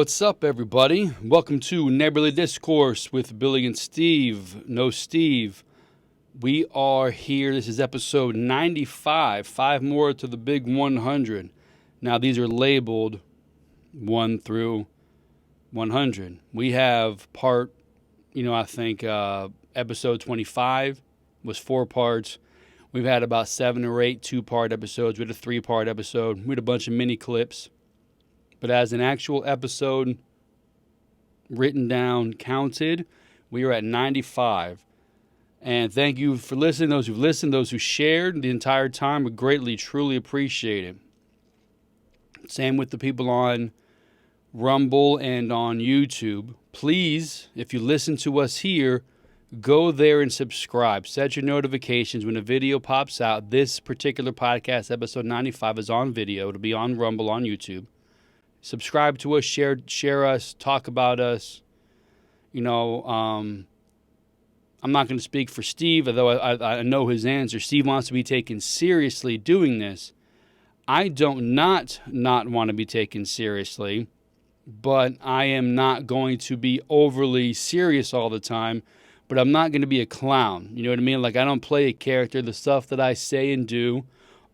What's up, everybody? Welcome to Neighborly Discourse with Billy and Steve. No Steve. We are here. This is episode 95. 5 more to the big 100. Now, these are labeled 1 through 100. We have part, I think episode 25 was 4 parts. We've had about 7 or 8 2-part episodes. We had a 3-part episode. We had a bunch of mini clips. But as an actual episode, written down, counted, we are at 95. And thank you for listening. Those who've listened, those who shared the entire time, we greatly, truly appreciate it. Same with the people on Rumble and on YouTube. Please, if you listen to us here, go there and subscribe. Set your notifications when a video pops out. This particular podcast, episode 95, is on video. It'll be on Rumble, on YouTube. Subscribe to us, share us, talk about us. I'm not going to speak for Steve, although I know his answer. Steve wants to be taken seriously doing this. I don't not want to be taken seriously, but I am not going to be overly serious all the time, but I'm not going to be a clown. You know what I mean? Like, I don't play a character. The stuff that I say and do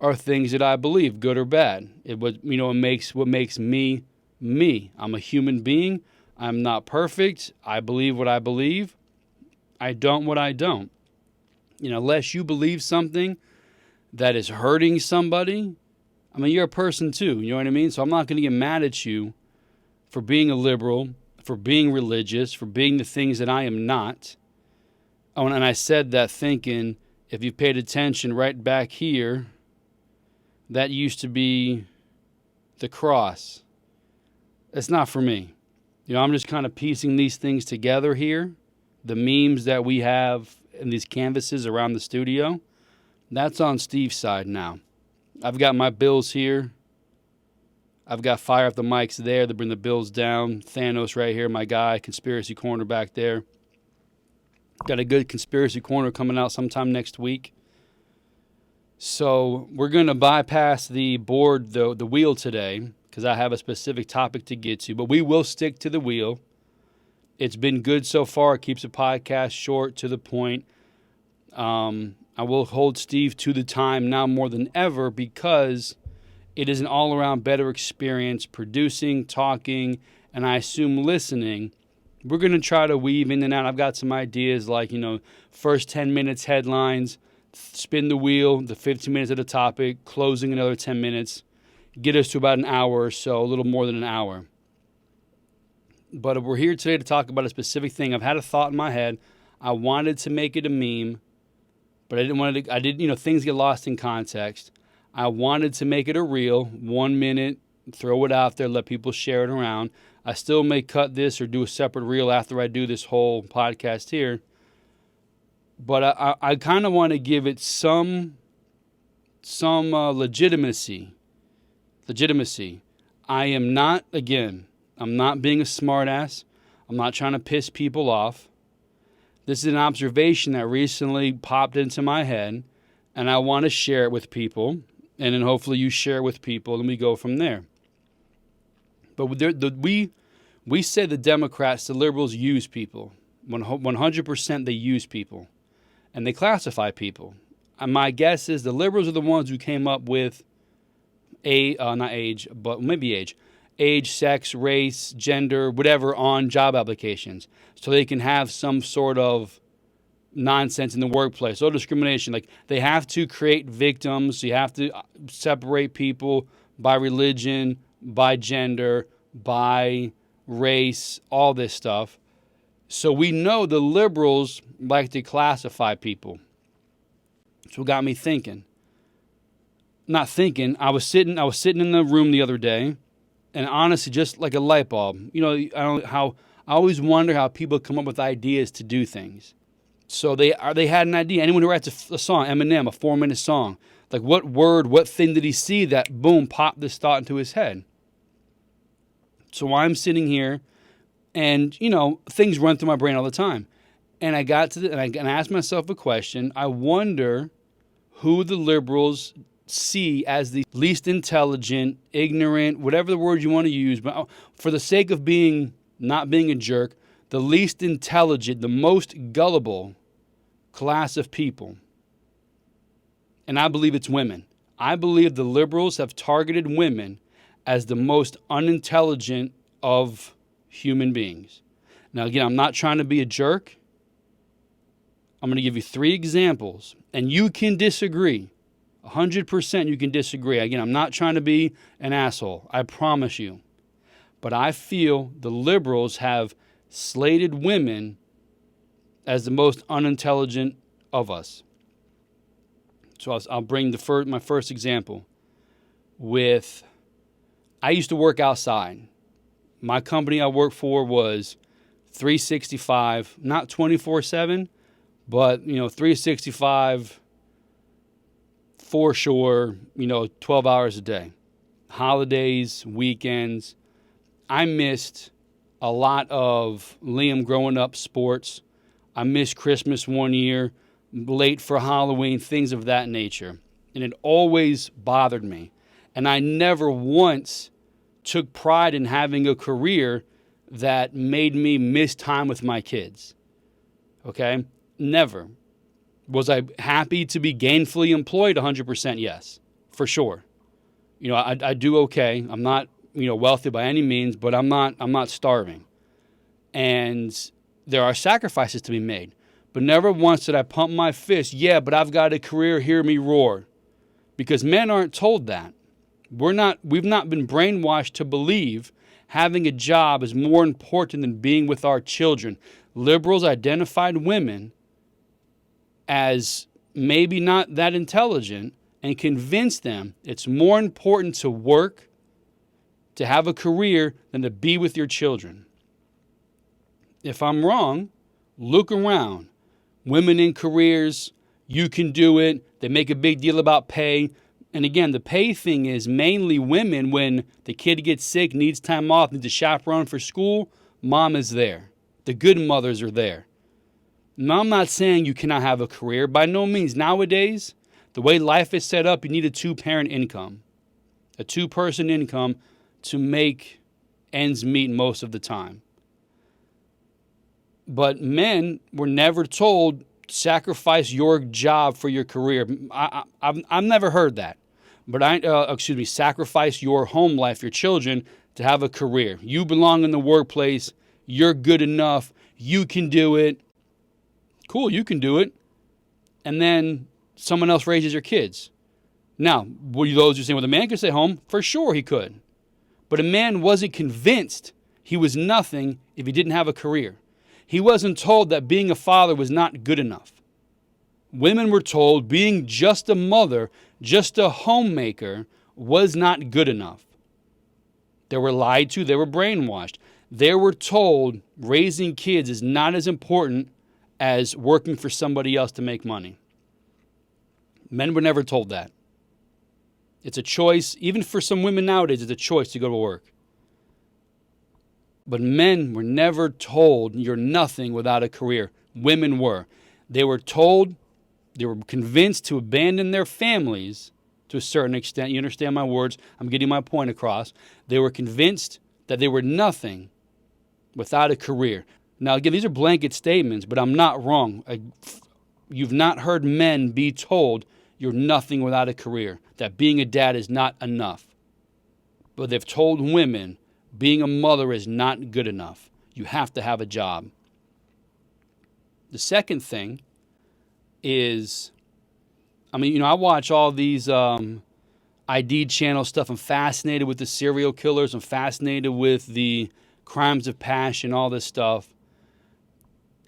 are things that I believe, good or bad. What makes me me. I'm a human being. I'm not perfect. I believe what I believe. I don't what I don't. Unless you believe something that is hurting somebody, you're a person too. You know what I mean? So I'm not going to get mad at you for being a liberal, for being religious, for being the things that I am not. Oh, and I said that thinking, if you paid attention right back here, that used to be the cross. It's not for me. I'm just kind of piecing these things together here. The memes that we have in these canvases around the studio, that's on Steve's side now. I've got my bills here. I've got Fire Up the Mics there to bring the bills down. Thanos right here, my guy. Conspiracy Corner back there. Got a good Conspiracy Corner coming out sometime next week. So we're going to bypass the board, the wheel today, because I have a specific topic to get to. But we will stick to the wheel. It's been good so far. It keeps the podcast short, to the point. I will hold Steve to the time now more than ever, because it is an all-around better experience producing, talking, and I assume listening. We're going to try to weave in and out. I've got some ideas like, first 10 minutes headlines, spin the wheel, the 15 minutes of the topic, closing another 10 minutes, get us to about an hour or so, a little more than an hour. But we're here today to talk about a specific thing. I've had a thought in my head. I wanted to make it a meme, but things get lost in context. I wanted to make it a reel, 1 minute, throw it out there, let people share it around. I still may cut this or do a separate reel after I do this whole podcast here. But I kind of want to give it some legitimacy. I'm not being a smartass. I'm not trying to piss people off. This is an observation that recently popped into my head, and I want to share it with people, and then hopefully you share it with people, and we go from there. But we say the Democrats, the liberals, use people. 100% they use people. And they classify people. And my guess is the liberals are the ones who came up with age, sex, race, gender, whatever on job applications, so they can have some sort of nonsense in the workplace. So discrimination, like they have to create victims. So you have to separate people by religion, by gender, by race, all this stuff. So we know the liberals like to classify people. So it got me thinking. I was sitting in the room the other day, and honestly, just like a light bulb. I always wonder how people come up with ideas to do things. So they had an idea. Anyone who writes a song, Eminem, a 4-minute song, like what thing did he see that boom popped this thought into his head? So I'm sitting here, and things run through my brain all the time. And I asked myself a question. I wonder who the liberals see as the least intelligent, ignorant, whatever the word you want to use, but for the sake of not being a jerk, the least intelligent, the most gullible class of people. And I believe it's women. I believe the liberals have targeted women as the most unintelligent of human beings. Now, again, I'm not trying to be a jerk. I'm going to give you 3 examples, and you can disagree. 100% you can disagree. Again, I'm not trying to be an asshole. I promise you. But I feel the liberals have slated women as the most unintelligent of us. So I'll bring my first example with, I used to work outside. My company I worked for was 365, not 24/7, but 365 for sure, 12 hours a day. Holidays, weekends. I missed a lot of Liam growing up sports. I missed Christmas one year, late for Halloween, things of that nature. And it always bothered me. And I never once took pride in having a career that made me miss time with my kids. Okay? Never. Was I happy to be gainfully employed? 100% yes, for sure. I do okay. I'm not, wealthy by any means, but I'm not starving. And there are sacrifices to be made. But never once did I pump my fist, yeah, but I've got a career, hear me roar. Because men aren't told that. We've not been brainwashed to believe having a job is more important than being with our children. Liberals identified women as maybe not that intelligent and convinced them it's more important to work, to have a career, than to be with your children. If I'm wrong, look around. Women in careers, you can do it. They make a big deal about pay. And again, the pay thing is mainly women. When the kid gets sick, needs time off, needs a chaperone for school, mom is there. The good mothers are there. Now, I'm not saying you cannot have a career. By no means. Nowadays, the way life is set up, you need a 2-parent income. A 2-person income to make ends meet most of the time. But men were never told, sacrifice your job for your career. I've never heard that. But sacrifice your home life, your children, to have a career. You belong in the workplace. You're good enough. You can do it. Cool, you can do it. And then someone else raises your kids. Now, those who say, well, the man could stay home, for sure he could. But a man wasn't convinced he was nothing if he didn't have a career. He wasn't told that being a father was not good enough. Women were told being just a mother, just a homemaker, was not good enough. They were lied to. They were brainwashed. They were told raising kids is not as important as working for somebody else to make money. Men were never told that. It's a choice. Even for some women nowadays, it's a choice to go to work. But men were never told you're nothing without a career. Women were. They were told, they were convinced to abandon their families to a certain extent. You understand my words? I'm getting my point across. They were convinced that they were nothing without a career. Now, again, these are blanket statements, but I'm not wrong. You've not heard men be told you're nothing without a career, that being a dad is not enough. But they've told women being a mother is not good enough. You have to have a job. The second thing is, I watch all these ID channel stuff. I'm fascinated with the serial killers. I'm fascinated with the crimes of passion, all this stuff.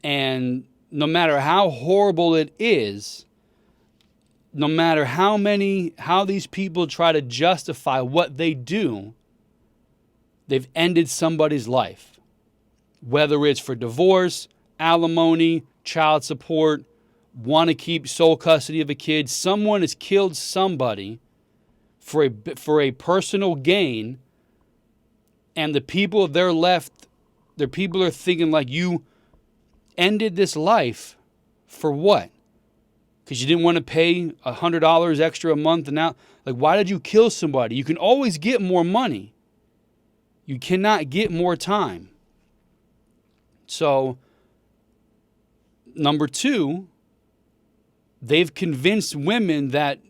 And no matter how horrible it is, no matter how these people try to justify what they do, they've ended somebody's life. Whether it's for divorce, alimony, child support, want to keep sole custody of a kid, someone has killed somebody for a personal gain, and the people they're left, their people are thinking like, you ended this life for what? because you didn't want to pay $100 extra a month. And now, like, why did you kill somebody? You can always get more money. You cannot get more time. So, number two, they've convinced women that,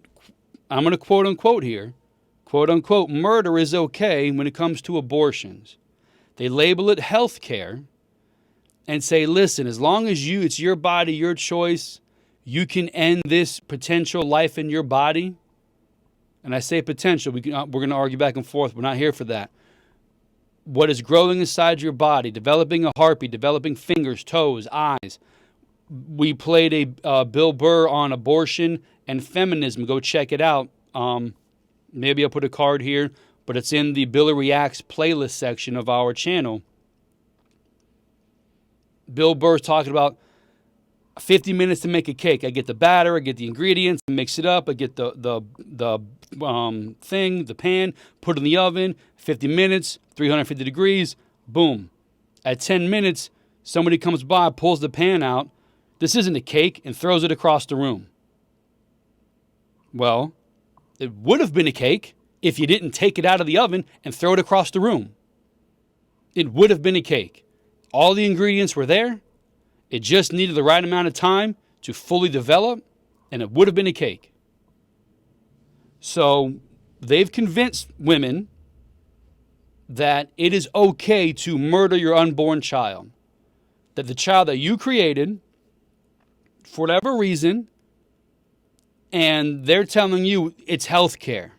I'm going to quote unquote here, quote unquote, murder is okay when it comes to abortions. They label it health care and say, listen, as long as it's your body, your choice, you can end this potential life in your body. And I say potential, we're going to argue back and forth. We're not here for that. What is growing inside your body, developing a heartbeat, developing fingers, toes, eyes. We played a Bill Burr on abortion and feminism. Go check it out. Maybe I'll put a card here, but it's in the Billy Reacts playlist section of our channel. Bill Burr's talking about 50 minutes to make a cake. I get the batter, I get the ingredients, I mix it up, I get the pan, put it in the oven, 50 minutes, 350 degrees, boom. At 10 minutes, somebody comes by, pulls the pan out. This isn't a cake, and throws it across the room. Well, it would have been a cake if you didn't take it out of the oven and throw it across the room. It would have been a cake. All the ingredients were there. It just needed the right amount of time to fully develop, and it would have been a cake. So they've convinced women that it is okay to murder your unborn child. That the child that you created, for whatever reason, and they're telling you it's health care.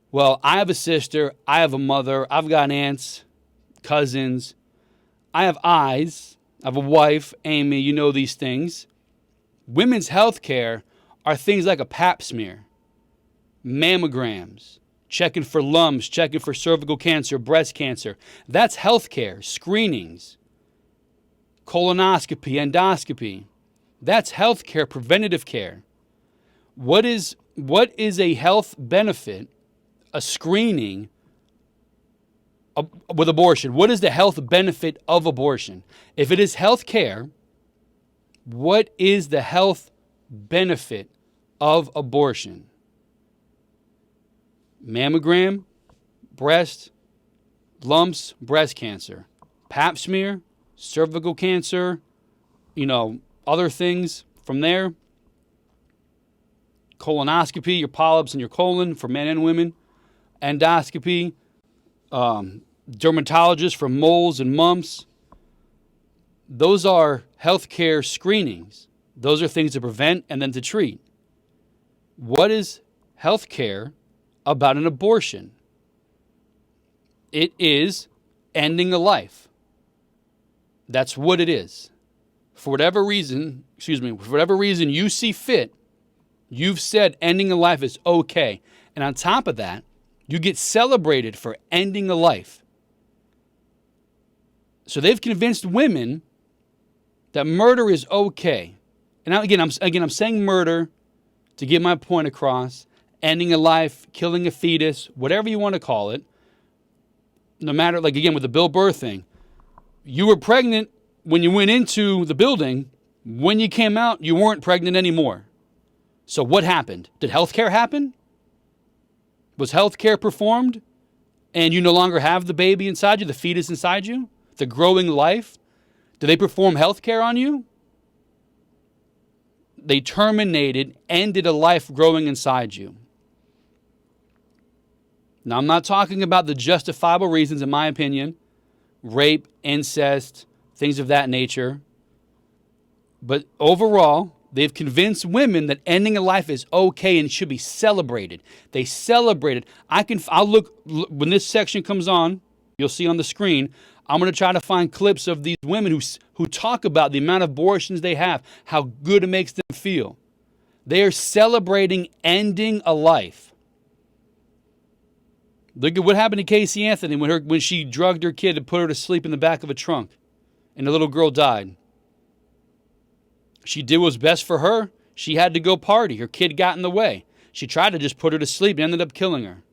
Well, I have a sister, I have a mother, I've got aunts, cousins, I have eyes, I have a wife, Amy, you know these things. Women's health care are things like a pap smear, mammograms, checking for lumps, checking for cervical cancer, breast cancer. That's health care, screenings, colonoscopy, endoscopy. That's health care, preventative care. What is a health benefit, a screening with abortion? What is the health benefit of abortion? If it is health care, what is the health benefit of abortion? Mammogram, breast, lumps, breast cancer, pap smear, cervical cancer, other things from there. Colonoscopy, your polyps in your colon for men and women. Endoscopy, dermatologist for moles and mumps. Those are healthcare screenings. Those are things to prevent and then to treat. What is healthcare about an abortion? It is ending a life. That's what it is. For whatever reason you see fit, you've said ending a life is okay. And on top of that, you get celebrated for ending a life. So they've convinced women that murder is okay. And now, I'm saying murder to get my point across. Ending a life, killing a fetus, whatever you want to call it. No matter, with the Bill Burr thing. You were pregnant when you went into the building. When you came out, you weren't pregnant anymore. So what happened? Did healthcare happen? Was healthcare performed? And you no longer have the baby inside you, the fetus inside you? The growing life? Did they perform healthcare on you? They ended a life growing inside you. Now, I'm not talking about the justifiable reasons, in my opinion. Rape, incest, things of that nature. But overall, they've convinced women that ending a life is okay and should be celebrated. They celebrate it. I'll look, when this section comes on, you'll see on the screen, I'm going to try to find clips of these women who talk about the amount of abortions they have, how good it makes them feel. They are celebrating ending a life. Look at what happened to Casey Anthony when she drugged her kid and put her to sleep in the back of a trunk, and the little girl died. She did what was best for her. She had to go party. Her kid got in the way. She tried to just put her to sleep and ended up killing her.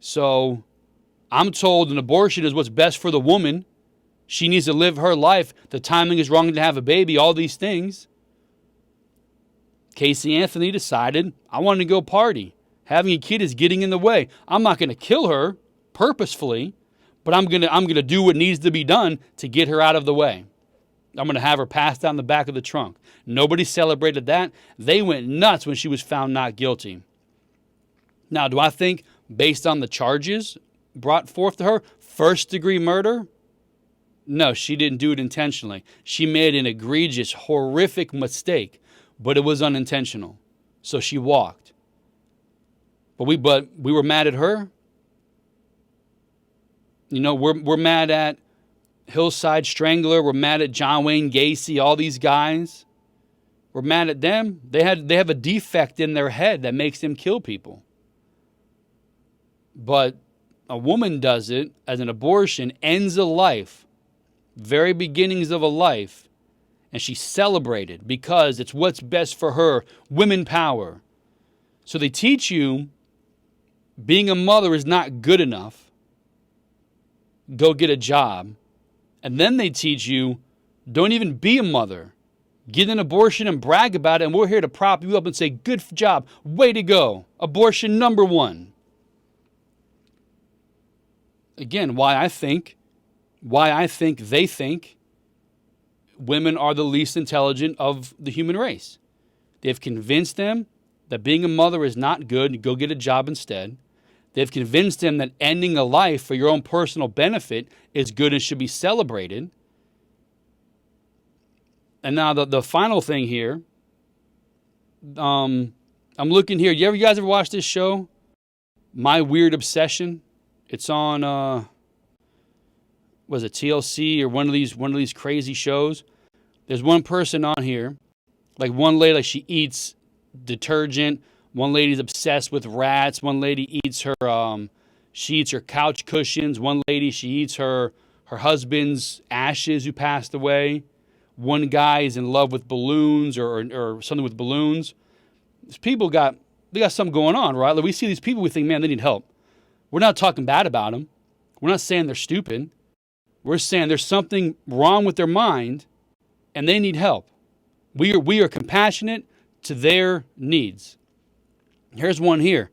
So I'm told an abortion is what's best for the woman. She needs to live her life. The timing is wrong to have a baby, all these things. Casey Anthony decided, I want to go party. Having a kid is getting in the way. I'm not going to kill her purposefully, but I'm going to do what needs to be done to get her out of the way. I'm going to have her pass down the back of the trunk. Nobody celebrated that. They went nuts when she was found not guilty. Now, do I think, based on the charges brought forth to her, first-degree murder? No, she didn't do it intentionally. She made an egregious, horrific mistake, but it was unintentional. So she walked. But we were mad at her. You know, we're mad at Hillside Strangler. We're mad at John Wayne Gacy, all these guys. We're mad at them. They have a defect in their head that makes them kill people. But a woman does it as an abortion, ends a life, very beginnings of a life, and she's celebrated because it's what's best for her, women power. So they teach you being a mother is not good enough. Go get a job. And then they teach you, don't even be a mother. Get an abortion and brag about it, and we're here to prop you up and say, good job, way to go. Abortion number one. Again, why I think they think women are the least intelligent of the human race. They've convinced them that being a mother is not good, go get a job instead. They've convinced them that ending a life for your own personal benefit is good and should be celebrated. And now the final thing here, I'm looking here. You guys ever watch this show, My Weird Obsession? It's on, was it TLC or one of these crazy shows? There's one person on here, like one lady, like she eats detergent. One lady's obsessed with rats. One lady eats she eats her couch cushions. One lady, she eats her husband's ashes who passed away. One guy is in love with balloons or something with balloons. These people they got something going on, right? Like we see these people, we think, man, they need help. We're not talking bad about them. We're not saying they're stupid. We're saying there's something wrong with their mind and they need help. We are compassionate to their needs. Here's one here.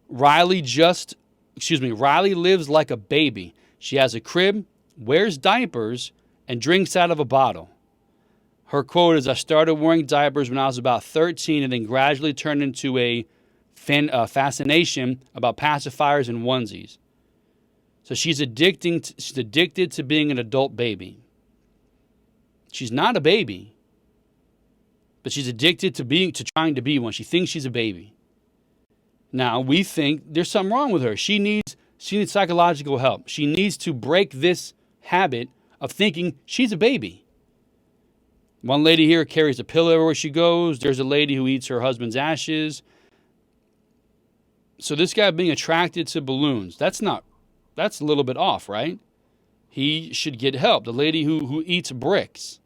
Riley lives like a baby. She has a crib, wears diapers, and drinks out of a bottle. Her quote is, I started wearing diapers when I was about 13 and then gradually turned into a fascination about pacifiers and onesies. So she's addicted to being an adult baby. She's not a baby, but she's addicted to trying to be one. She thinks she's a baby. Now, we think there's something wrong with her. She needs psychological help. She needs to break this habit of thinking she's a baby. One lady here carries a pillow everywhere she goes. There's a lady who eats her husband's ashes. So this guy being attracted to balloons, that's a little bit off, right? He should get help. The lady who eats bricks,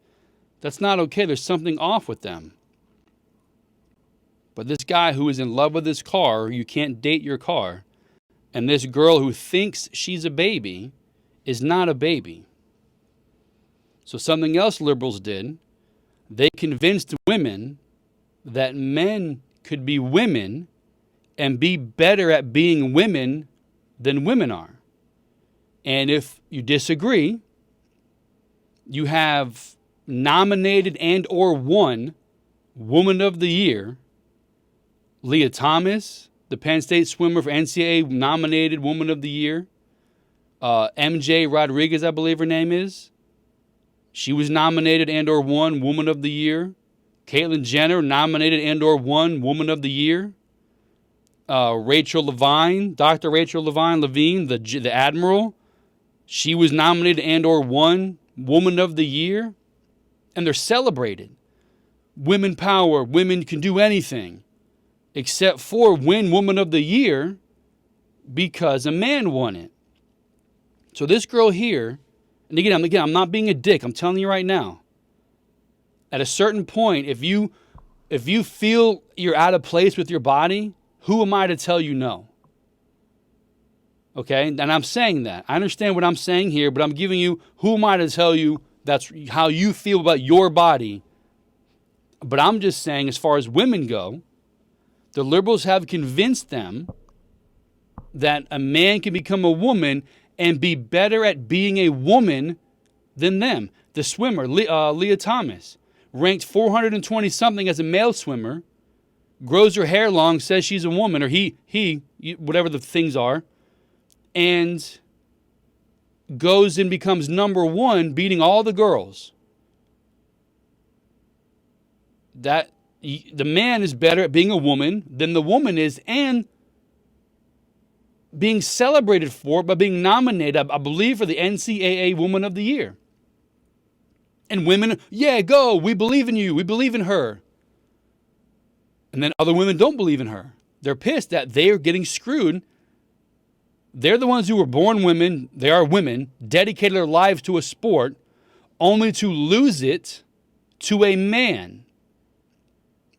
that's not okay. There's something off with them. But this guy who is in love with his car, you can't date your car, and this girl who thinks she's a baby is not a baby. So something else liberals did, they convinced women that men could be women and be better at being women than women are. And if you disagree, you have nominated and or won Woman of the Year, Leah Thomas, the Penn State swimmer for NCAA nominated Woman of the Year. MJ Rodriguez, I believe her name is. She was nominated and or won Woman of the Year. Caitlyn Jenner, nominated and or won Woman of the Year. Rachel Levine, Dr. Rachel Levine, the Admiral. She was nominated and or won Woman of the Year. And they're celebrated. Women power, women can do anything. Except for win Woman of the Year because a man won it. So this girl here, and again, I'm not being a dick. I'm telling you right now. At a certain point, if you feel you're out of place with your body, who am I to tell you no? Okay? And I'm saying that. I understand what I'm saying here, but I'm giving you, who am I to tell you that's how you feel about your body But I'm just saying, as far as women go, the liberals have convinced them that a man can become a woman and be better at being a woman than them. The swimmer, Leah Thomas, ranked 420 something as a male swimmer, grows her hair long, says she's a woman, or he, whatever the things are, and goes and becomes number one, beating all the girls. That the man is better at being a woman than the woman is, and being celebrated for it by being nominated, I believe, for the NCAA Woman of the Year. And women, yeah, go, we believe in you, we believe in her. And then other women don't believe in her. They're pissed that they are getting screwed. They're the ones who were born women, they are women, dedicated their lives to a sport, only to lose it to a man.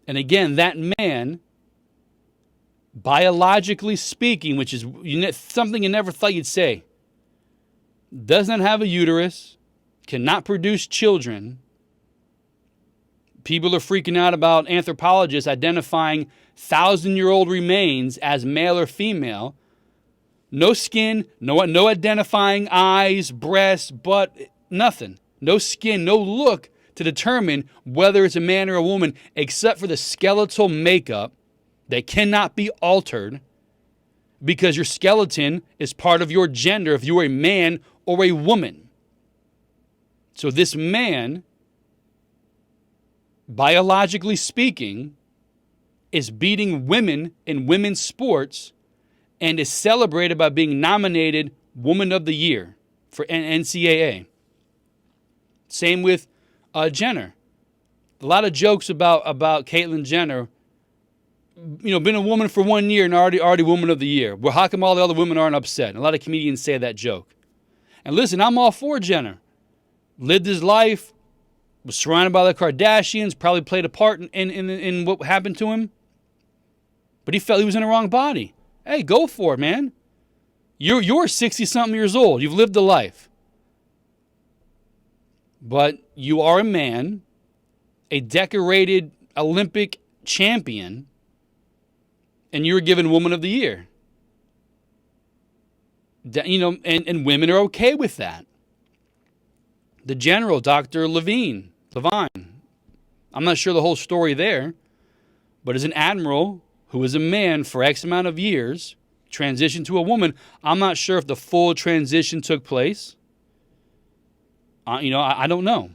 And again, that man, biologically speaking, which is something you never thought you'd say, does not have a uterus, cannot produce children. People are freaking out about anthropologists identifying 1,000-year-old remains as male or female. No skin, no identifying eyes, breasts, butt, nothing. No skin, no look to determine whether it's a man or a woman, except for the skeletal makeup that cannot be altered because your skeleton is part of your gender if you are a man or a woman. So this man, biologically speaking, is beating women in women's sports and is celebrated by being nominated Woman of the Year for NCAA. Same with Jenner. A lot of jokes about Caitlyn Jenner. You know, been a woman for 1 year and already Woman of the Year. Well, how come all the other women aren't upset? A lot of comedians say that joke. And listen, I'm all for Jenner. Lived his life, was surrounded by the Kardashians, probably played a part in what happened to him. But he felt he was in the wrong body. Hey, go for it, man. You're 60-something years old. You've lived a life. But you are a man, a decorated Olympic champion, and you were given Woman of the Year. You know, and women are okay with that. The general, Dr. Levine, I'm not sure the whole story there, but as an admiral who was a man for X amount of years, transitioned to a woman, I'm not sure if the full transition took place. I don't know.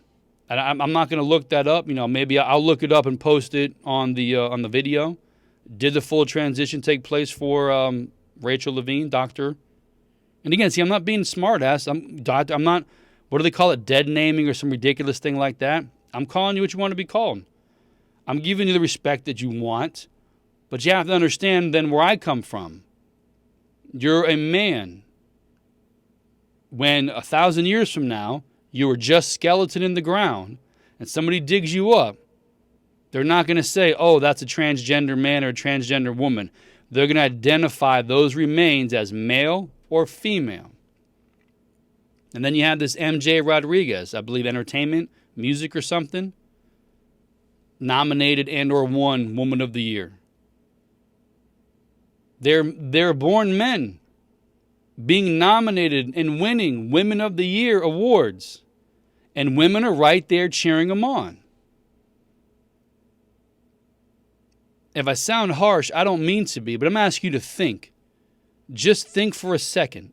I'm not going to look that up. You know, maybe I'll look it up and post it on the video. Did the full transition take place for Rachel Levine, doctor? And again, see, I'm not being smart-ass. I'm not, what do they call it, dead naming or some ridiculous thing like that? I'm calling you what you want to be called. I'm giving you the respect that you want, but you have to understand then where I come from. You're a man. When 1,000 years from now, you were just skeleton in the ground, and somebody digs you up, they're not going to say, oh, that's a transgender man or a transgender woman. They're going to identify those remains as male or female. And then you have this MJ Rodriguez, I believe entertainment, music or something, nominated and or won Woman of the Year. They're born men being nominated and winning Women of the Year awards. And women are right there cheering them on. If I sound harsh, I don't mean to be, but I'm asking you to think. Just think for a second.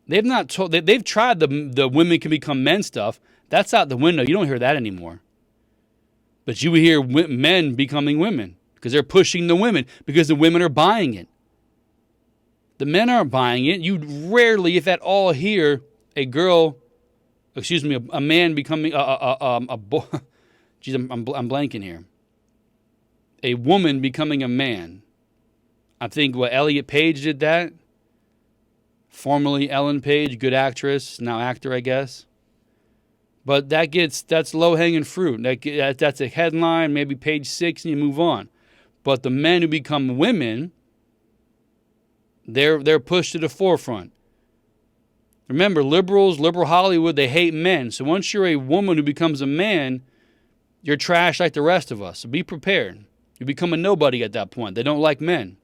They've tried the women can become men stuff. That's out the window. You don't hear that anymore. But you hear men becoming women because they're pushing the women because the women are buying it. The men aren't buying it. You rarely, if at all, hear a man becoming a boy. Geez, I'm blanking here. A woman becoming a man. I think Elliot Page did that. Formerly Ellen Page, good actress, now actor, I guess. But that's low-hanging fruit. That's a headline, maybe page 6, and you move on. But the men who become women, they're pushed to the forefront. Remember, liberal Hollywood, they hate men. So once you're a woman who becomes a man, you're trash like the rest of us. So be prepared. You become a nobody at that point. They don't like men.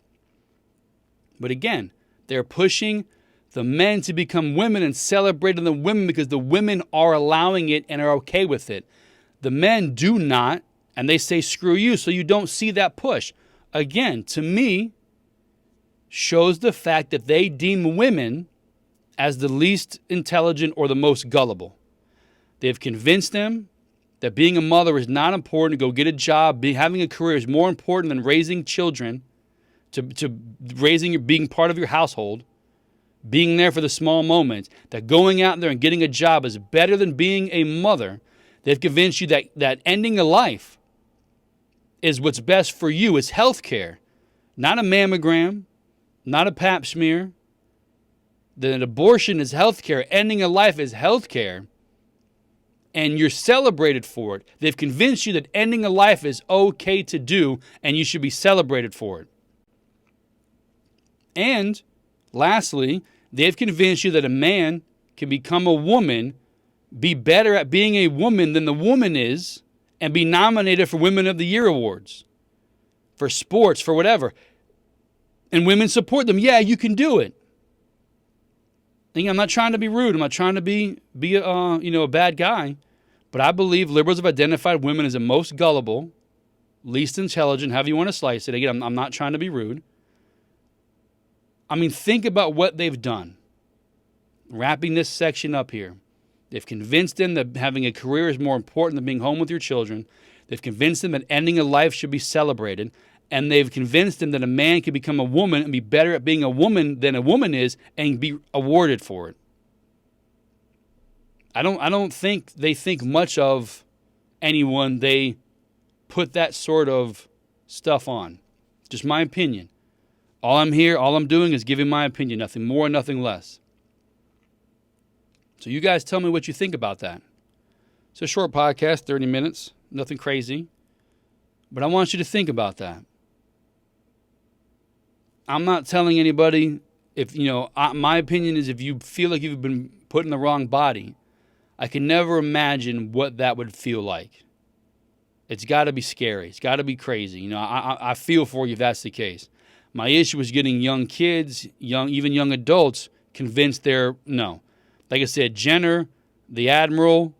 But again, they're pushing the men to become women and celebrating the women because the women are allowing it and are okay with it. The men do not, and they say screw you, so you don't see that push. Again, to me, shows the fact that they deem women as the least intelligent or the most gullible. They've convinced them that being a mother is not important, to go get a job, having a career is more important than raising children, to being part of your household, being there for the small moments, that going out there and getting a job is better than being a mother. They've convinced you that ending a life is what's best for you. It's health care, not a mammogram, not a pap smear. That an abortion is health care. Ending a life is health care. And you're celebrated for it. They've convinced you that ending a life is okay to do, and you should be celebrated for it. And lastly, they've convinced you that a man can become a woman, be better at being a woman than the woman is, and be nominated for Women of the Year awards, for sports, for whatever. And women support them. Yeah, you can do it. I'm not trying to be rude. I'm not trying to be a bad guy. But I believe liberals have identified women as the most gullible, least intelligent, however you want to slice it. Again, I'm not trying to be rude. I mean, think about what they've done. Wrapping this section up here. They've convinced them that having a career is more important than being home with your children. They've convinced them that ending a life should be celebrated. And they've convinced them that a man can become a woman and be better at being a woman than a woman is and be awarded for it. I don't think they think much of anyone they put that sort of stuff on. Just my opinion. All I'm doing is giving my opinion, nothing more, nothing less. So you guys tell me what you think about that. It's a short podcast, 30 minutes, nothing crazy. But I want you to think about that. I'm not telling anybody my opinion is if you feel like you've been put in the wrong body, I can never imagine what that would feel like. It's got to be scary. It's got to be crazy. I feel for you if that's the case. My issue is getting young kids, even young adults, convinced no. Like I said, Jenner, the Admiral,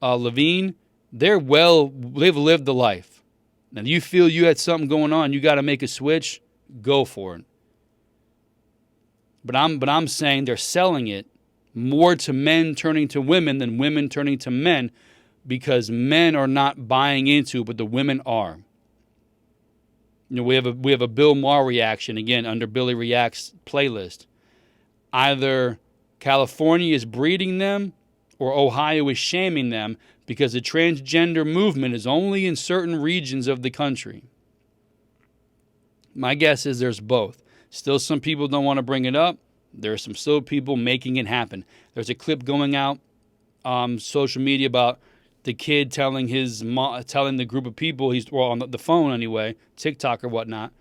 Levine, they've lived the life. Now, if you feel you had something going on, you got to make a switch, go for it. But I'm saying they're selling it more to men turning to women than women turning to men, because men are not buying into it, but the women are. We have a Bill Maher reaction again under Billy Reacts playlist. Either California is breeding them or Ohio is shaming them because the transgender movement is only in certain regions of the country. My guess is there's both. Still, some people don't want to bring it up. There are still people making it happen. There's a clip going out on social media about the kid telling the group of people on the phone anyway, TikTok or whatnot.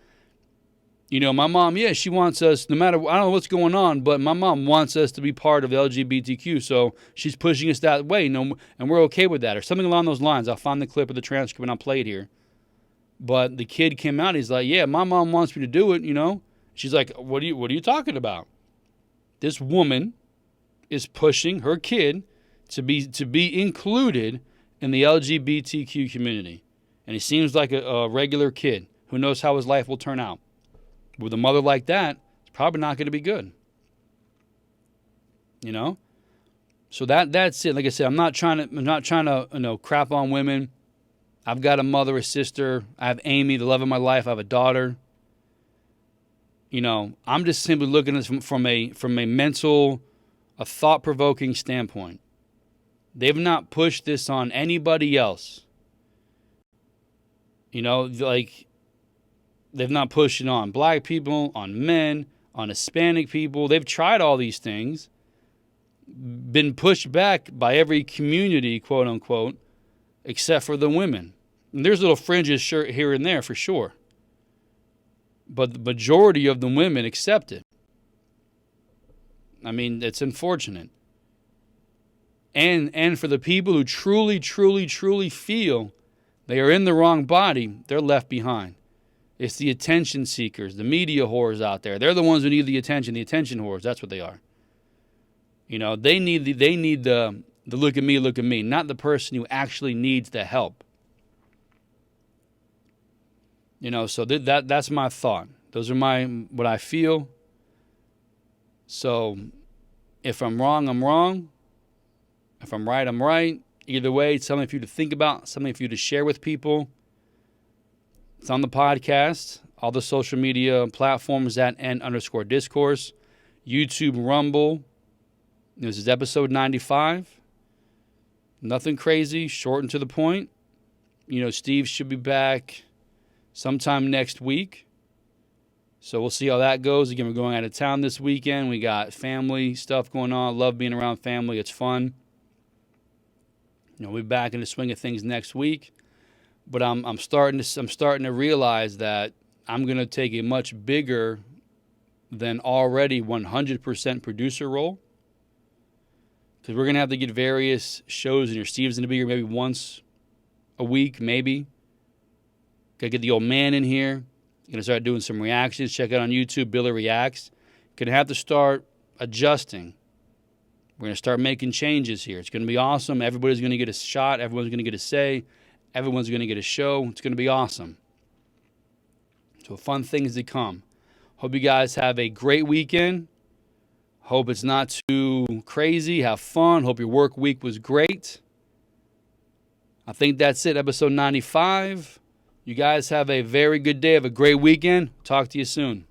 My mom, she wants us, no matter, I don't know what's going on, but my mom wants us to be part of LGBTQ, so she's pushing us that way, and we're okay with that, or something along those lines. I'll find the clip of the transcript and I'll play it here. But the kid came out, he's like, yeah, my mom wants me to do it, She's like, what are you talking about? This woman is pushing her kid to be included in the LGBTQ community. And he seems like a regular kid. Who knows how his life will turn out? With a mother like that, it's probably not going to be good. So that's it. Like I said, I'm not trying to crap on women. I've got a mother, a sister. I have Amy, the love of my life. I have a daughter. I'm just simply looking at this from a mental, a thought-provoking standpoint. They've not pushed this on anybody else. Like they've not pushed it on black people, on men, on Hispanic people. They've tried all these things, been pushed back by every community, quote unquote, except for the women. And there's little fringes here and there for sure. But the majority of the women accept it. I mean, it's unfortunate. And for the people who truly, truly, truly feel They are in the wrong body. They're left behind. It's the attention seekers, the media whores out there. They're the ones who need the attention whores. That's what they are. They need the look at me, not the person who actually needs the help. So that's my thought. Those are what I feel. So if I'm wrong, I'm wrong. If I'm right, I'm right. Either way, it's something for you to think about, something for you to share with people. It's on the podcast, all the social media platforms at @N_discourse, YouTube, Rumble. This is episode 95. Nothing crazy, short and to the point. Steve should be back sometime next week. So we'll see how that goes. Again, we're going out of town this weekend. We got family stuff going on. Love being around family. It's fun. We'll be back in the swing of things next week. But I'm starting to realize that I'm going to take a much bigger than already 100% producer role. Because we're going to have to get various shows in here. Steve's going to be here maybe once a week, maybe. Got to get the old man in here. Going to start doing some reactions. Check out on YouTube, Billy Reacts. Going to have to start adjusting. We're going to start making changes here. It's going to be awesome. Everybody's going to get a shot. Everyone's going to get a say. Everyone's going to get a show. It's going to be awesome. So fun things to come. Hope you guys have a great weekend. Hope it's not too crazy. Have fun. Hope your work week was great. I think that's it. Episode 95. You guys have a very good day. Have a great weekend. Talk to you soon.